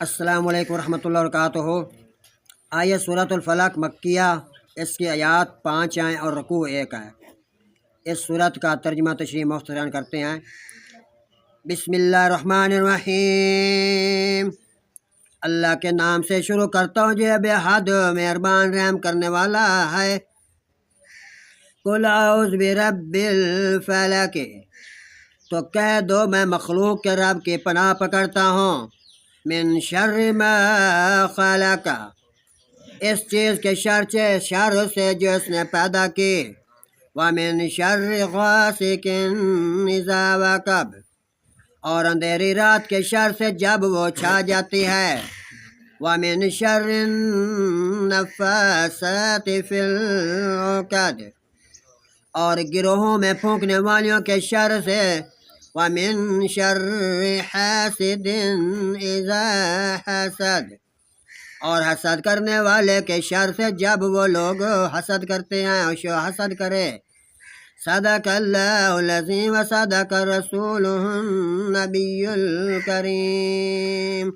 السلام علیکم ورحمۃ اللہ وبرکاتہ۔ آیت سورۃ الفلق مکیہ، اس کی آیات 5 ہیں اور رکوع 1 ہے۔ اس سورت کا ترجمہ تشریح مختصراً کرتے ہیں۔ بسم اللہ الرحمن الرحیم، اللہ کے نام سے شروع کرتا ہوں جو بے حد مہربان رحم کرنے والا ہے۔ قل اعوذ برب الفلق، تو کہہ دو میں مخلوق کے رب کی پناہ پکڑتا ہوں۔ من شر ما خلق، اس چیز کے شر سے جو اس نے پیدا کی۔ ومن شر غاسق اذا وقب، اور اندھیری رات کے شر سے جب وہ چھا جاتی ہے۔ ومن شر النفاثات فی العقد، اور گروہوں میں پھونکنے والیوں کے شر سے۔ ومن شر حاسد اذا حسد، اور حسد کرنے والے کے شر سے جب وہ لوگ حسد کرتے ہیں اور حسد کرے۔ صدق اللہ العظیم و صدق رسولہ النبی الکریم۔